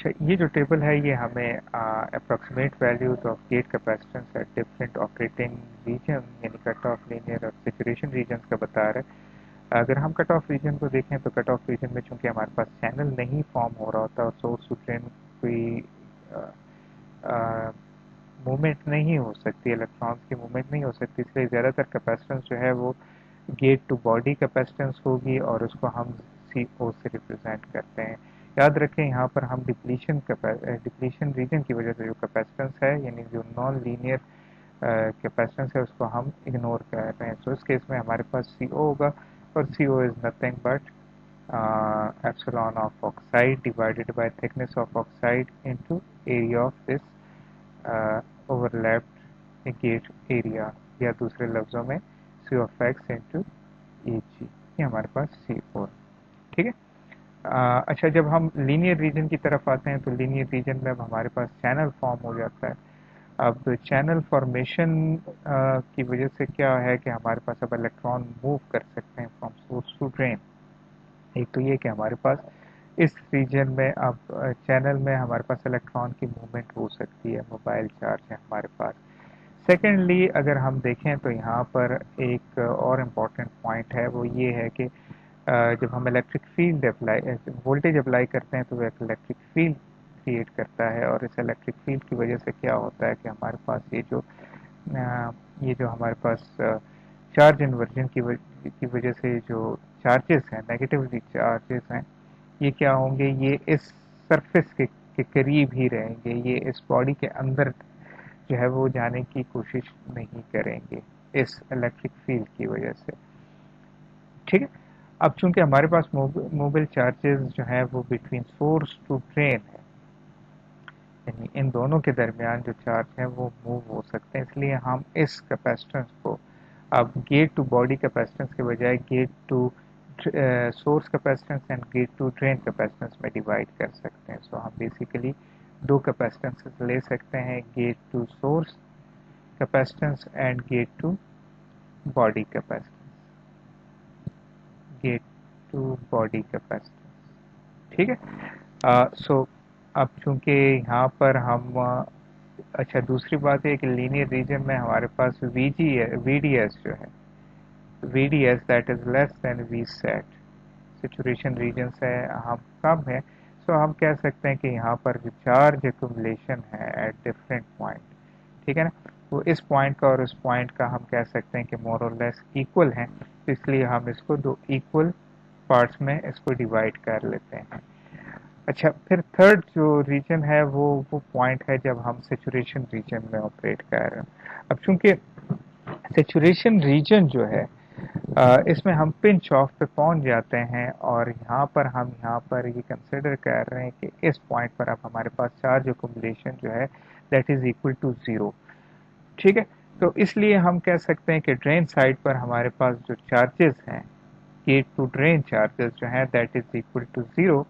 अच्छा, ये जो टेबल है ये हमें approximate values of gate capacitance at different operating region यानी कट ऑफ लीनियर और सेचुरेशन रीजन्स का बता रहा है। अगर हम कट ऑफ रीजन को देखें तो कट ऑफ रीजन में चूंकि हमारे पास चैनल नहीं फॉर्म हो रहा होता और सोर्स टू ड्रेन कोई मूवमेंट नहीं हो सकती, इलेक्ट्रॉन्स की मूवमेंट नहीं हो सकती, इसलिए ज़्यादातर कैपेसिटेंस जो है वो गेट टू बॉडी कैपेसिटेंस होगी और उसको हम सी ओ से रिप्रेजेंट करते हैं। याद रखें यहाँ पर हम डिप्लीशन रीजन की वजह से जो कैपेसिटेंस है यानी जो नॉन लीनियर कैपेसिटेंस है उसको हम इग्नोर कर रहे हैं। तो इस केस में हमारे पास सी ओ होगा और C O is nothing but epsilon of oxide divided by thickness of oxide into area of this overlapped gate area, या दूसरे लफ्जों में सी ऑफ एक्स इंटू ए जी, ये हमारे पास सी फोर। ठीक है। अच्छा, जब हम लीनियर रीजन की तरफ आते हैं तो लीनियर रीजन में अब हमारे पास चैनल फॉर्म हो जाता है। अब चैनल फॉर्मेशन की वजह से क्या है कि हमारे पास अब इलेक्ट्रॉन मूव कर सकते हैं फ्रॉम सोर्स टू ड्रेन। एक तो ये कि हमारे पास इस रीजन में अब चैनल में हमारे पास इलेक्ट्रॉन की मूवमेंट हो सकती है, मोबाइल चार्ज है हमारे पास। सेकेंडली अगर हम देखें तो यहाँ पर एक और इम्पॉर्टेंट पॉइंट है, वो ये है कि जब हम electric field apply voltage apply करते हैं तो वो एक इलेक्ट्रिक फील्ड क्रिएट करता है और इस इलेक्ट्रिक फील्ड की वजह से क्या होता है कि हमारे पास ये जो हमारे पास चार्ज इन्वर्जन की वजह से जो चार्जेस हैं, नेगेटिवली चार्जेस हैं, ये क्या होंगे, ये इस सरफेस के करीब ही रहेंगे, ये इस बॉडी के अंदर जो है वो जाने की कोशिश नहीं करेंगे इस इलेक्ट्रिक फील्ड की वजह से। ठीक है। अब चूंकि हमारे पास मोबाइल चार्जेस जो है वो बिटवीन सोर्स टू ड्रेन है, यानी इन दोनों के दरमियान जो चार्ज है वो मूव हो सकते हैं, इसलिए हम इस कैपेसिटेंस को अब गेट टू बॉडी कैपेसिटेंस के बजाय gate to source capacitance and gate to drain capacitance में डिवाइड कर सकते हैं। सो हम बेसिकली दो कैपेसिटेंसेस ले सकते हैं, gate to source capacitance and gate to body capacitance, gate to body capacitance. ठीक है। सो अब चूंकि यहाँ पर हम अच्छा, दूसरी बात है कि लीनियर रीजन में हमारे पास वी डी एस जो है, V D S that is less than V sat, situation region से हम कम है। सो हम कह सकते हैं कि यहाँ पर जो चार्ज एक्यूमुलेशन है एट डिफरेंट पॉइंट, ठीक है ना, वो इस पॉइंट का और उस पॉइंट का हम कह सकते हैं कि मोर और लेस इक्वल है, तो इसलिए हम इसको दो इक्वल पार्ट्स में इसको डिवाइड कर लेते हैं। अच्छा, फिर थर्ड जो रीजन है वो पॉइंट है जब हम सेचुरेशन रीजन में ऑपरेट कर रहे हैं। अब चूंकि सेचुरेशन रीजन जो है इसमें हम पिंच ऑफ पे पहुंच जाते हैं और हम यहाँ पर ये कंसिडर कर रहे हैं कि इस पॉइंट पर अब हमारे पास चार्ज अकोमोडेशन जो है that is equal to zero. ठीक है। तो इसलिए हम कह सकते हैं कि ड्रेन साइड पर हमारे पास जो चार्जेस हैं, गेट टू ड्रेन चार्जेस जो है that is equal to zero.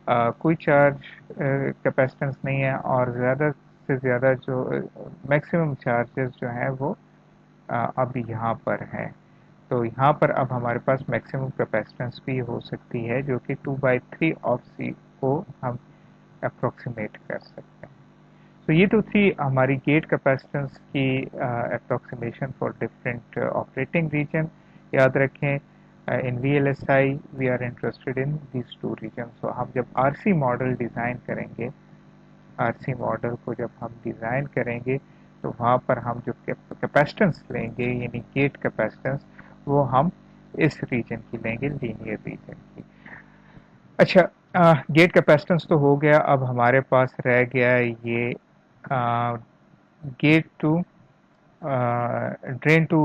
कोई चार्ज कैपेसिटेंस नहीं है और ज़्यादा से ज़्यादा जो मैक्सिमम चार्जेस जो हैं वो अब यहाँ पर है। तो यहाँ पर अब हमारे पास मैक्सिमम कैपेसिटेंस भी हो सकती है जो कि 2/3 ऑफ सी को हम अप्रोक्सीमेट कर सकते हैं। तो ये तो थी हमारी गेट कैपेसिटेंस की approximation for different operating region. याद रखें, in VLSI we are interested in these two region. तो हम जब आरसी मॉडल डिज़ाइन करेंगे, आरसी मॉडल को जब हम डिज़ाइन करेंगे तो वहाँ पर हम जो कैपेसिटेंस लेंगे यानी गेट कैपेसिटेंस, वो हम इस रीजन की लेंगे, लीनियर रीजन की। अच्छा, गेट कैपेसिटेंस तो हो गया, अब हमारे पास रह गया ये gate to drain to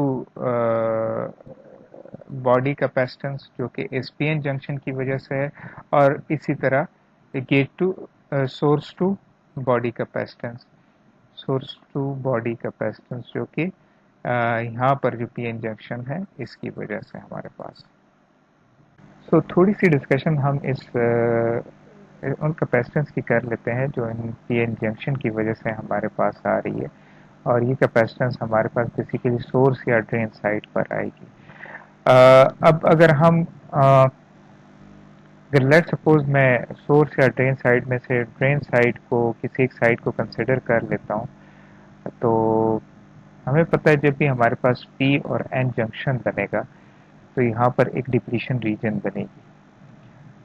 body capacitance जो कि एसपीएन जंक्शन की वजह से है, और इसी तरह gate to source to body capacitance, source to body capacitance जो कि यहाँ पर जो पीएन जंक्शन है इसकी वजह से हमारे पास। सो थोड़ी सी डिस्कशन हम इस उन कैपेसिटेंस की कर लेते हैं जो इन पीएन जंक्शन की वजह से हमारे पास आ रही है, और ये कैपेसिटेंस हमारे पास बेसिकली सोर्स या ड्रेन साइड पर आएगी। अब अगर हम अगर लेट सपोज मैं सोर्स या ड्रेन साइड में से ड्रेन साइड को किसी एक साइड को कंसिडर कर लेता हूँ, तो हमें पता है जब भी हमारे पास पी और एन जंक्शन बनेगा तो यहाँ पर एक डिप्लीशन रीजन बनेगी।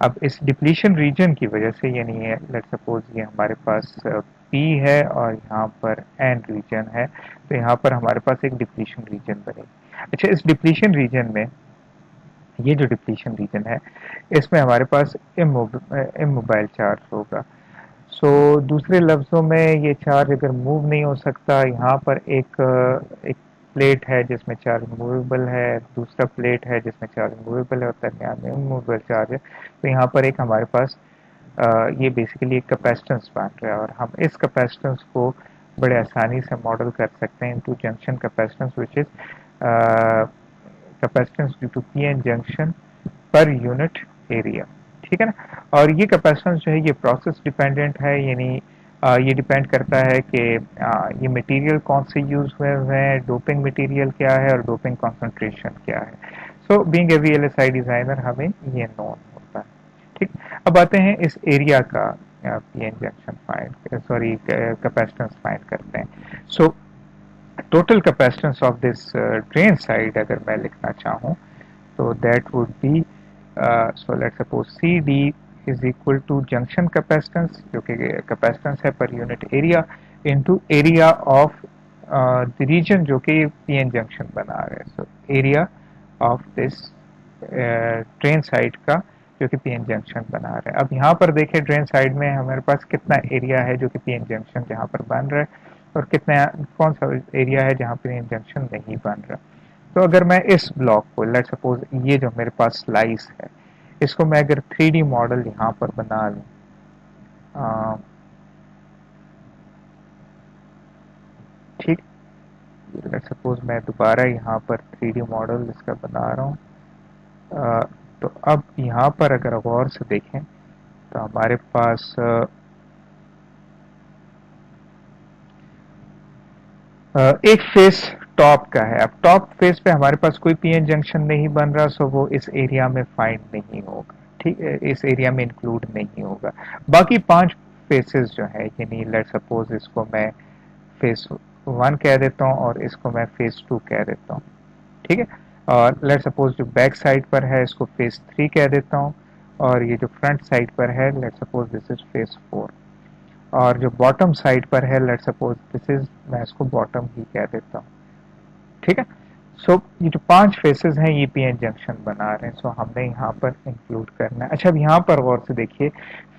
अब इस डिप्लीशन रीजन की वजह से, यानी लेट सपोज ये हमारे पास पी है और यहाँ पर एन रीजन है, तो यहाँ पर हमारे पास एक डिप्लीशन रीजन बनेगी। अच्छा, इस डिप्लीशन रीजन में, ये जो डिप्लीशन रीजन है, इसमें हमारे पास इमोबाइल चार्ज होगा। सो दूसरे लफ्ज़ों में ये चार्ज अगर मूव नहीं हो सकता, यहाँ पर एक प्लेट है जिसमें चार्ज मूवेबल है, दूसरा प्लेट है जिसमें चार्ज मूवेबल है और दरमियान में इमूवेबल चार्ज है, तो यहाँ पर एक हमारे पास ये बेसिकली एक कैपेसिटेंस बन रहा है और हम इस कैपेसिटेंस को बड़े आसानी से मॉडल कर सकते हैं into junction capacitance which is capacitance due to P N junction per unit area. ठीक है ना। और ये कैपेसिटेंस जो है ये प्रोसेस डिपेंडेंट है, यानी ये डिपेंड करता है कि ये मटेरियल कौन से यूज हुए हैं, डोपिंग मटेरियल क्या है और डोपिंग कॉन्सेंट्रेशन क्या है। So being a VLSI designer हमें ये नोन होता है। ठीक। अब आते हैं इस एरिया का PN junction find, sorry capacitance find करते हैं। सो total capacitance of this drain side अगर मैं लिखना चाहूँ, so that would be so let's suppose CD is equal to junction capacitance, जो कि capacitance है per unit area, into area of the region जो कि PN junction बना रहे हैं। So area of this drain side का जो कि PN junction बना रहा है। अब यहाँ पर देखें ड्रेन साइड में हमारे पास कितना एरिया है जो कि PN junction जहाँ पर बन रहा है, और कितना कौन सा एरिया है जहाँ PN junction नहीं बन रहा। तो अगर मैं इस ब्लॉक को, लेट सपोज ये जो मेरे पास स्लाइस है, इसको मैं अगर 3D मॉडल यहाँ पर बना लूँ, ठीक, लेट सपोज मैं दोबारा यहाँ पर 3D मॉडल इसका बना रहा हूँ। तो अब यहाँ पर अगर गौर से देखें तो हमारे पास एक फेस टॉप का है। अब टॉप फेस पे हमारे पास कोई पीएन जंक्शन नहीं बन रहा, सो वो इस एरिया में फाइंड नहीं होगा। ठीक है, इस एरिया में इंक्लूड नहीं होगा। बाकी 5 फेसेस जो है, यानी लेट सपोज इसको मैं फेस 1 कह देता हूँ और इसको मैं फेस 2 कह देता हूँ। ठीक है। और लेट सपोज जो बैक साइड पर है इसको फेस 3 कह देता हूँ, और ये जो फ्रंट साइड पर है let suppose this is face 4, और जो बॉटम साइड पर है लेट सपोज दिस इज, मैं इसको बॉटम ही कह देता हूँ। ठीक है। सो ये जो 5 फेसेस हैं ये पीएन जंक्शन बना रहे हैं, सो हमने यहाँ पर इंक्लूड करना है। अच्छा, अब यहाँ पर गौर से देखिए,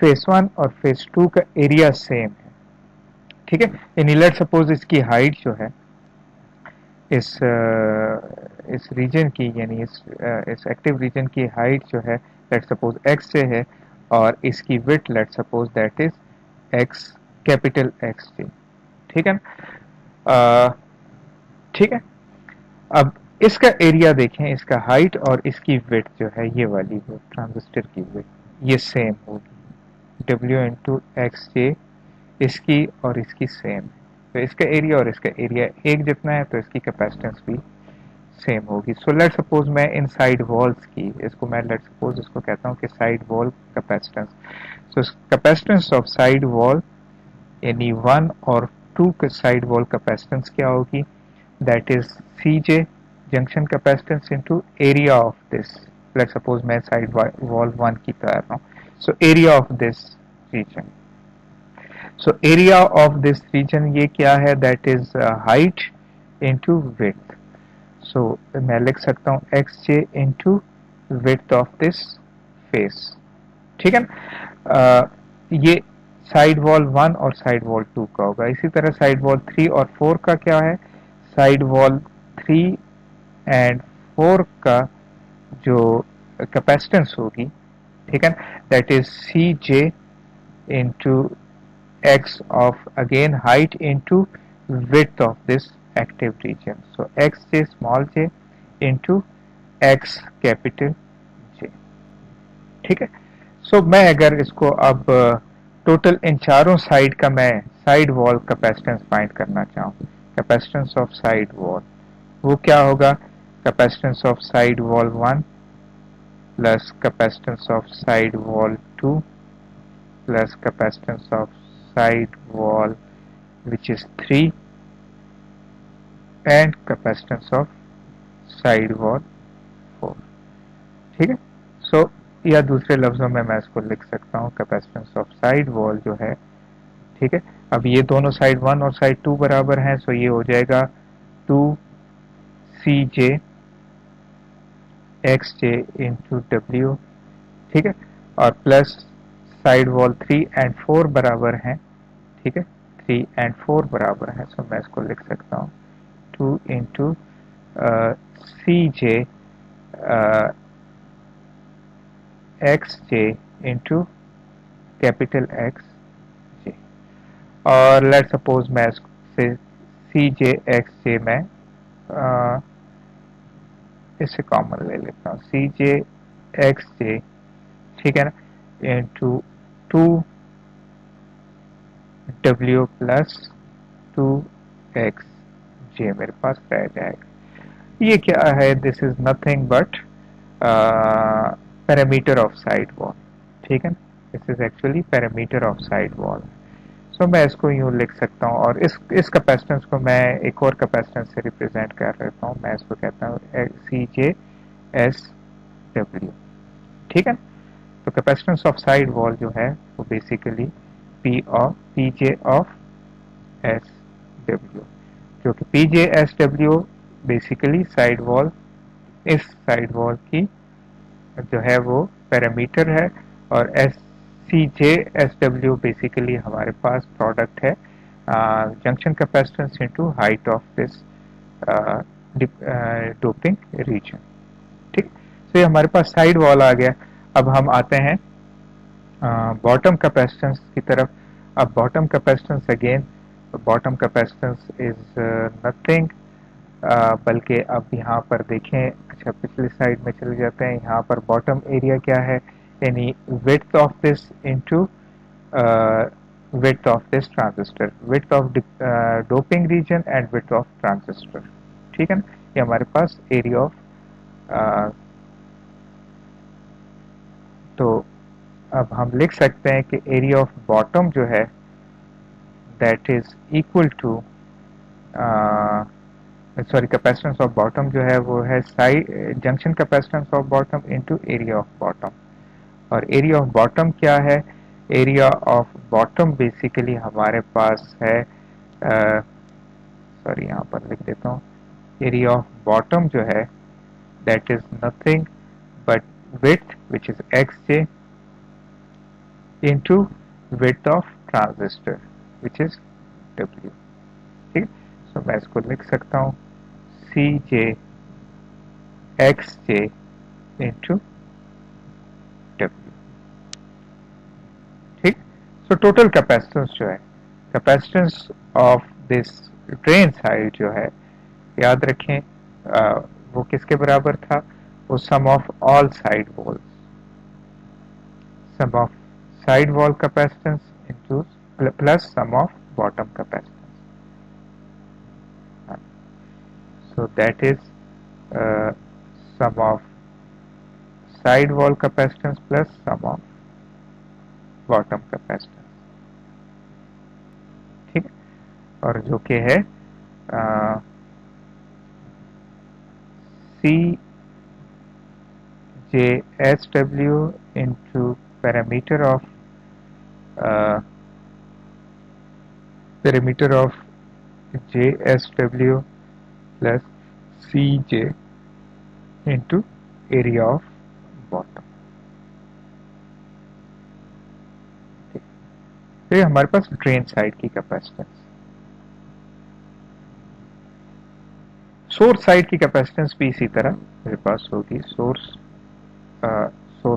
फेस 1 और फेस 2 का एरिया सेम है। ठीक है, यानी लेट सपोज इसकी हाइट जो है इस रीजन की, यानी इस एक्टिव रीजन की हाइट जो है लेट सपोज x से है, और इसकी width let suppose that is x, capital X T. ठीक है ना। ठीक है। अब इसका एरिया देखें, इसका हाइट और इसकी विड्थ जो है, ये वाली वो ट्रांजिस्टर की विड्थ ये सेम होगी, W इंटू एक्स जे, इसकी और इसकी सेम है। तो इसका एरिया और इसका एरिया एक जितना है, तो इसकी कैपेसिटेंस भी सेम होगी। सो लेट सपोज मैं इन साइड वॉल्स की, इसको मैं लेट सपोज इसको कहता हूँ कि side wall capacitance. So capacitance of side wall यानी 1 और 2 के साइड वॉल कैपेसिटेंस क्या होगी, that is C J junction capacitance into area of this. Let suppose मैं साइड वॉल 1 की कर रहा हूँ, so area of this region. So area of this region ये क्या है, that is height into width. So मैं लिख सकता हूँ X J into width of this face. ठीक है ना। ये साइड वॉल 1 और साइड वॉल 2 का होगा। इसी तरह साइड वॉल 3 और 4 का क्या है, साइड वॉल 3 एंड 4 का जो कैपेसिटेंस होगी, ठीक है, that is C J into X of again height into width of this active region. So xj small j into x capital J. ठीक है। सो मैं अगर इसको अब टोटल इन चारों साइड का मैं साइड वॉल कैपेसिटेंस फाइंड करना चाहूँ, कैपेसिटेंस ऑफ साइड वॉल वो क्या होगा, capacitance of side wall 1 plus capacitance of side wall 2 plus capacitance of side wall which is 3 and capacitance of side wall 4. ठीक है, सो या दूसरे लफ्जों में मैं इसको लिख सकता हूँ कैपेसिटेंस ऑफ साइड वॉल जो है, ठीक है। अब ये दोनों साइड 1 और साइड 2 बराबर हैं, सो ये हो जाएगा 2 सी J X J into W, ठीक है। और प्लस साइड वॉल 3 एंड 4 बराबर हैं, ठीक है, 3 एंड 4 बराबर हैं, सो मैं इसको लिख सकता हूँ 2 इंटू सी J X J into capital x जे। और लेट सपोज मैं इससे सी जे एक्स जे में इसे कॉमन ले लेता हूँ, सी जे एक्स जे, ठीक है ना, into 2 W plus 2 X J मेरे पास रह जाएगा। ये क्या है, this is nothing but parameter of side wall, ठीक है ना, this is actually parameter of side wall. So मैं इसको यूं लिख सकता हूँ, और इस कैपेसिटेंस को मैं एक और कैपेसिटेंस से रिप्रेजेंट कर लेता हूँ, मैं इसको कहता हूँ सी जे एस डब्ल्यू, ठीक है। तो कैपेसिटेंस ऑफ साइड वॉल जो है वो basically P J of S W, जो कि P J S W basically side wall, इस साइड वॉल की जो है वो पैरामीटर है, और S C J S W basically हमारे पास प्रोडक्ट है junction capacitance into height of this doping region, ठीक। तो ये हमारे पास साइड वॉल आ गया। अब हम आते हैं बॉटम कैपेसिटेंस की तरफ। अब bottom capacitance again, bottom capacitance is nothing, बल्कि अब यहाँ पर देखें, अच्छा पिछली साइड में चले जाते हैं, यहाँ पर बॉटम एरिया क्या है, यानी width of this into width of this transistor, width of doping region and width of transistor, ठीक है ना। ये हमारे पास एरिया ऑफ, तो अब हम लिख सकते हैं कि एरिया ऑफ बॉटम जो है that is equal to, sorry capacitance of bottom जो है वो है side junction capacitance of bottom into area of bottom. और एरिया ऑफ बॉटम क्या है, एरिया ऑफ बॉटम बेसिकली हमारे पास है, सॉरी यहाँ पर लिख देता हूँ, एरिया ऑफ बॉटम जो है that is nothing but width which is xj into width of transistor which is w, ठीक है। सो मैं इसको लिख सकता हूँ C J X J into W, ठीक। सो टोटल कैपेसिटेंस जो है, capacitance of this drain side जो है, याद रखें वो किसके बराबर था, वो sum of all side walls, sum of side wall capacitance into plus sum of bottom capacitance. So that is uh, sum of side wall capacitance plus sum of bottom capacitance, ठीक है। और जो कि है C J S W into parameter of perimeter of JSW plus CJ into area of bottom। तो ये हमारे पास drain side की कैपेसिटेंस। सोर्स साइड की कैपेसिटेंस भी इसी तरह मेरे पास होगी। सोर्स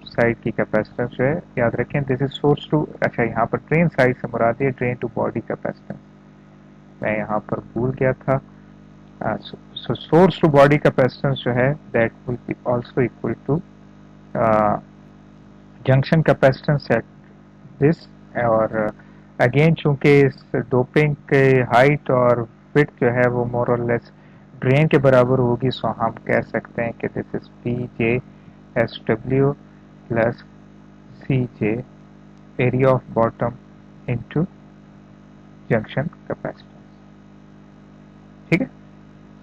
साइड की कैपेसिटेंस जो है, याद रखें दिस इज सोर्स टू, अच्छा यहाँ पर ड्रेन साइड से मुराद है ड्रेन टू बॉडी कैपेसिटेंस, मैं यहाँ पर भूल गया था। so source to body capacitance जो है that will be also equal to junction capacitance at this, और अगेन चूंकि इस डोपिंग के हाइट और विड्थ जो है वो मोर और लेस ड्रेन के बराबर होगी, सो हम कह सकते हैं कि this is P J S W plus C J area of bottom into junction capacitance. ठीक है,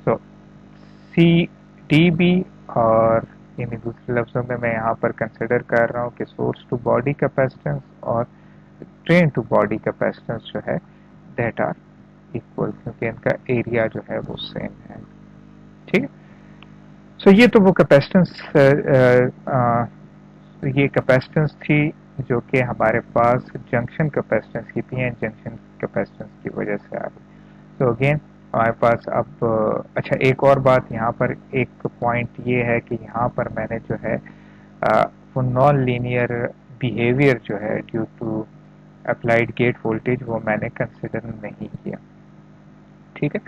सो सी डी बी, और यानी दूसरे लफ्जों में मैं यहाँ पर कंसिडर कर रहा हूँ कि सोर्स टू बॉडी कैपेसिटेंस और ड्रेन टू बॉडी कैपेसिटेंस जो है दैट आर इक्वल, क्योंकि इनका एरिया जो है वो सेम है। ठीक है, सो ये तो वो कैपेसिटेंस, ये कैपेसिटेंस थी जो कि हमारे पास जंक्शन कैपेसिटेंस की पीएन जंक्शन कैपेसिटेंस की वजह से आ रही। तो अगेन हमारे पास अब अच्छा एक और बात यहाँ पर, एक पॉइंट ये है कि यहाँ पर मैंने जो है वो नॉन लीनियर बिहेवियर जो है due to applied gate voltage वो मैंने कंसिडर नहीं किया। ठीक है,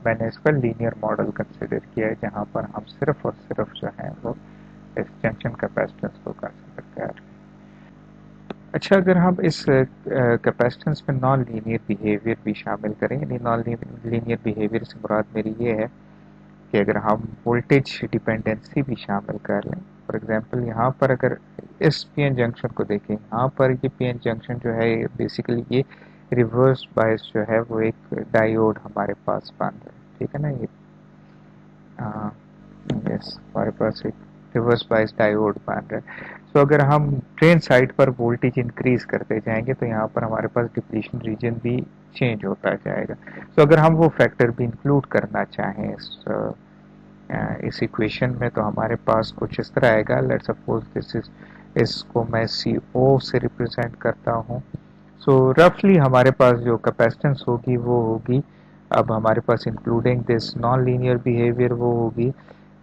मैंने इस पर लीनियर मॉडल कंसिडर किया है जहाँ पर हम सिर्फ और सिर्फ जो है वो इस जंक्शन कैपेसिटेंस को कंसिडर कर रहे हैं। अच्छा, अगर हम इस कैपेसिटेंस में नॉन लीनियर बिहेवियर भी शामिल करें, यानी नॉन लीनियर बिहेवियर से मुराद मेरी ये है कि अगर हम वोल्टेज डिपेंडेंसी भी शामिल कर लें, फॉर एग्जांपल यहाँ पर अगर इस पीएन जंक्शन को देखें, यहाँ पर ये पीएन जंक्शन जो है बेसिकली ये रिवर्स बायस जो है वो एक डायोड हमारे पास बन रहा है। ठीक है ना, ये यस हमारे पास एक रिवर्स बायस डायोड बन रहा है। सो अगर हम ड्रेन साइड पर वोल्टेज इंक्रीज करते जाएंगे तो यहाँ पर हमारे पास डिप्लीशन रीजन भी चेंज होता जाएगा। सो अगर हम वो फैक्टर भी इंक्लूड करना चाहें इस इक्वेशन में तो हमारे पास कुछ इस तरह आएगा। लेट्स सपोज दिस इज, इसको मैं सी ओ से रिप्रेजेंट करता हूँ। सो रफली हमारे पास जो कैपेसिटेंस होगी वो होगी, अब हमारे पास including this non linear behaviour, वो होगी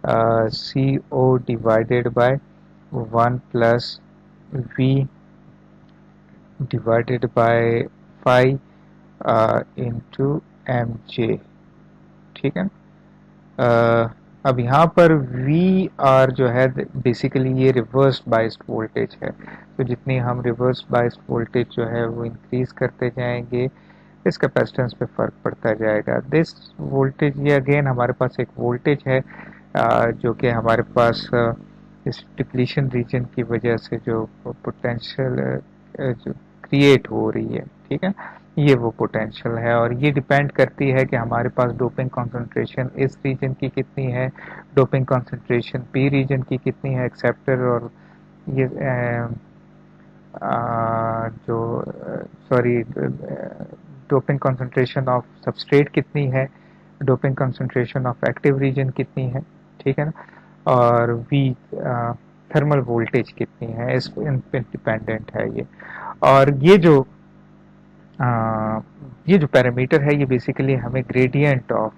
C O divided by 1 plus V divided by 5 into M J. ठीक है, अब यहाँ पर वी आर जो है बेसिकली ये रिवर्स बाइस्ड वोल्टेज है। तो जितनी हम रिवर्स बाइस्ड वोल्टेज जो है वो इंक्रीज करते जाएंगे इस कैपेसिटेंस पे फर्क पड़ता जाएगा। दिस वोल्टेज, ये अगेन हमारे पास एक वोल्टेज है जो कि हमारे पास इस डिप्लीशन रीजन की वजह से जो पोटेंशियल जो क्रिएट हो रही है, ठीक है, ये वो पोटेंशियल है। और ये डिपेंड करती है कि हमारे पास डोपिंग कॉन्सेंट्रेशन इस रीजन की कितनी है, डोपिंग कॉन्सेंट्रेशन पी रीजन की कितनी है, एक्सेप्टर और ये जो sorry doping concentration of substrate कितनी है, doping concentration of active region कितनी है। ठीक है ना, और वी थर्मल वोल्टेज कितनी है, इस इन पे डिपेंडेंट है ये। और ये जो पैरामीटर है ये बेसिकली हमें gradient of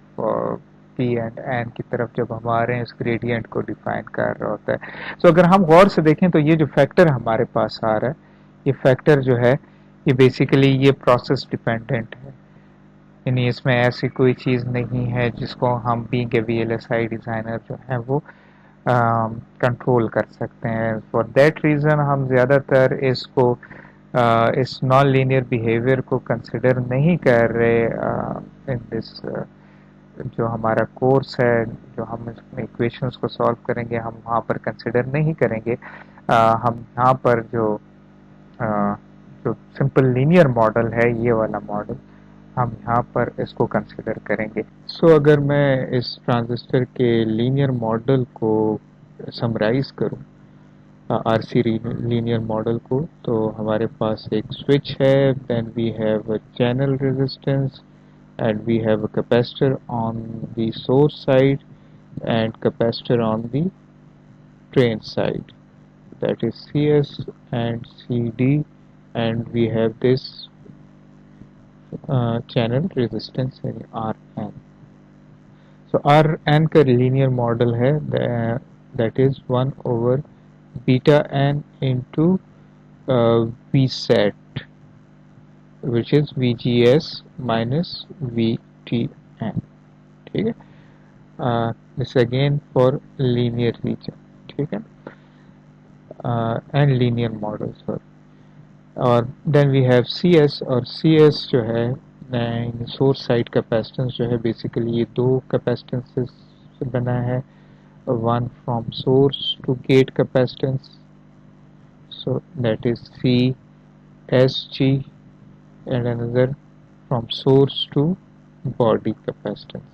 P and N की तरफ जब हम आ रहे हैं इस ग्रेडियंट को डिफाइन कर रहा होता है। सो अगर हम गौर से देखें तो ये जो फैक्टर हमारे पास आ रहा है, ये फैक्टर जो है ये बेसिकली ये प्रोसेस डिपेंडेंट है, यानी इसमें ऐसी कोई चीज़ नहीं है जिसको हम बीइंग ए वीएलएसआई डिज़ाइनर जो है वो कंट्रोल कर सकते हैं। फॉर दैट रीज़न हम ज़्यादातर इसको इस नॉन लीनियर बिहेवियर को कंसिडर नहीं कर रहे इन दिस जो हमारा कोर्स है, जो हम इसमें इक्वेशंस को सॉल्व करेंगे हम वहाँ पर कंसिडर नहीं करेंगे। हम यहाँ पर अ, जो सिंपल लीनियर मॉडल है ये वाला मॉडल हम यहाँ पर इसको कंसिडर करेंगे। सो अगर मैं इस ट्रांजिस्टर के लीनियर मॉडल को समराइज करूँ, आरसी लीनियर मॉडल को, तो हमारे पास एक स्विच है, then we have a channel resistance and we have a capacitor on the source side and capacitor on the drain side, that is CS and CD, and we have this channel resistance in Rn. So Rn का linear model है that is 1 over beta n into V set, which is VGS minus VTn. ठीक है, this again for linear region, ठीक है, and linear model sorry. और then we have C S, और C S जो है source side capacitance जो है बेसिकली ये दो कैपेसिटेंसेस से बना है, one from source to gate capacitance, so that is CSG, and another from source to body capacitance,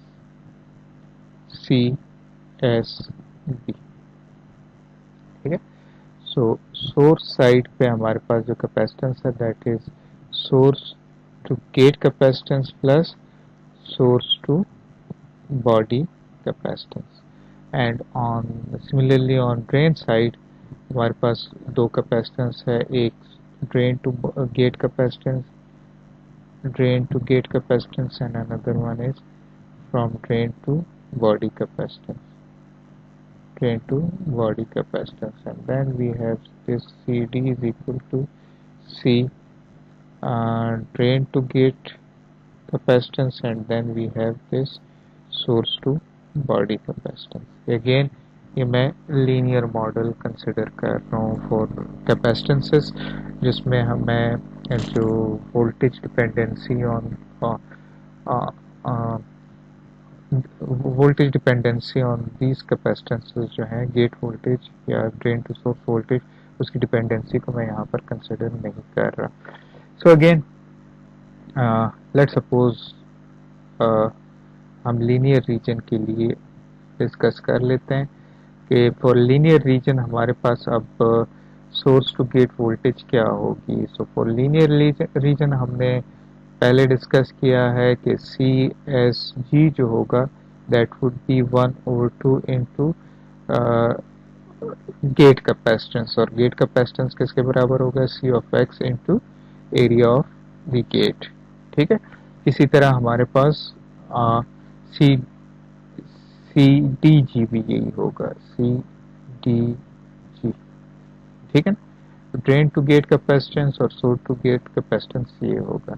CSB. ठीक है, सो सोर्स साइड पे हमारे पास जो कैपेसिटेंस है that is source to gate capacitance plus source to body capacitance, and on similarly on drain side हमारे पास दो capacitance है, एक drain to gate capacitance, and another one is from drain to body capacitance, and then we have this CD is equal to C drain to gate capacitance, and then we have this source to body capacitance. Again ये मैं linear model consider कर रहा हूँ for कैपेसिटेंसेस, जिसमें हमें जो voltage dependency on voltage dependency on these capacitances जो हैं गेट वोल्टेज या ड्रेन टू सोर्स वोल्टेज, उसकी डिपेंडेंसी को मैं यहाँ पर कंसिडर नहीं कर रहा. सो अगेन लेट्स सपोज हम लीनियर रीजन के लिए डिस्कस कर लेते हैं कि फॉर लीनियर रीजन हमारे पास अब सोर्स टू गेट वोल्टेज क्या होगी. सो फॉर लीनियर रीजन हमने पहले डिस्कस किया है कि सी एस जी जो होगा that would be 1/2 into gate capacitance, और गेट कैपेसिटेंस किसके बराबर होगा, C of X into area of the gate. ठीक है, इसी तरह हमारे पास सी सी डी जी भी यही होगा, सी डी जी. ठीक है, ड्रेन टू गेट कैपेसिटेंस और सोर्स टू गेट कैपेसिटेंस ये होगा,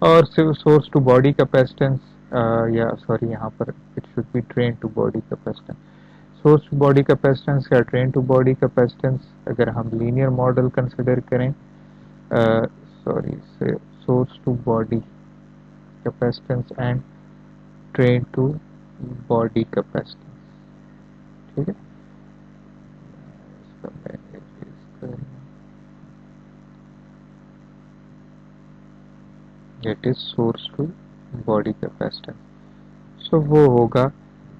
और सोर्स टू बॉडी कैपेसिटेंस या सॉरी यहाँ पर it should be drain to body capacitance. Source to body capacitance या ड्रेन टू बॉडी कैपेसिटेंस अगर हम लीनियर मॉडल कंसिडर करें, sorry source to body capacitance and drain to body capacitance. ठीक है, that is source to body capacitance. So वो होगा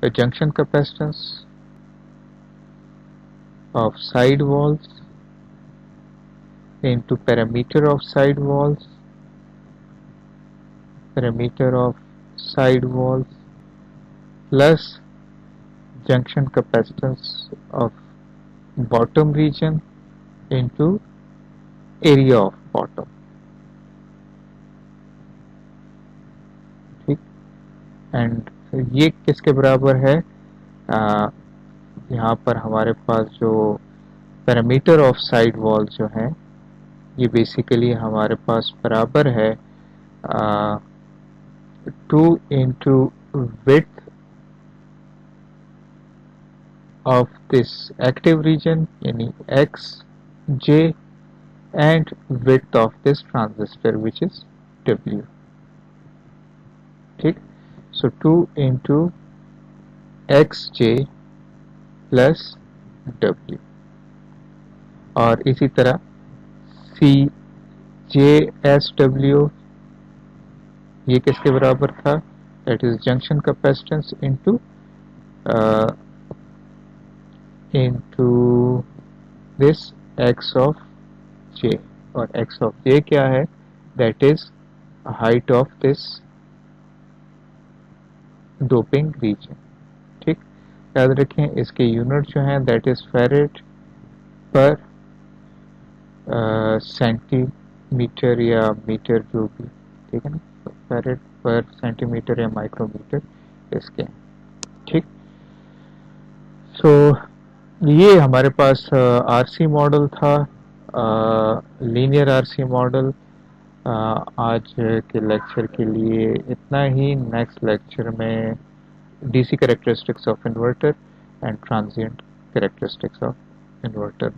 the junction capacitance of side walls into parameter of side walls plus junction capacitance of bottom region into area of bottom. ठीक, and ये किसके बराबर है, यहाँ पर हमारे पास जो पैरामीटर ऑफ साइड वॉल जो है ये बेसिकली हमारे पास बराबर है 2 into width of this active region यानी xj and width of this transistor which is w. ठीक, so 2 into xj plus w, और इसी तरह cjsw ये किसके बराबर था, that is junction capacitance into this x of j, और x of j क्या है, that is height of this doping region. ठीक, याद रखें इसके यूनिट जो हैं that is farad पर सेंटीमीटर या मीटर जो भी, ठीक है ना, farad पर सेंटीमीटर या माइक्रोमीटर इसके. ठीक, सो ये हमारे पास आरसी मॉडल था, लीनियर आरसी मॉडल. आज के लेक्चर के लिए इतना ही. नेक्स्ट लेक्चर में DC characteristics of inverter and transient characteristics of inverter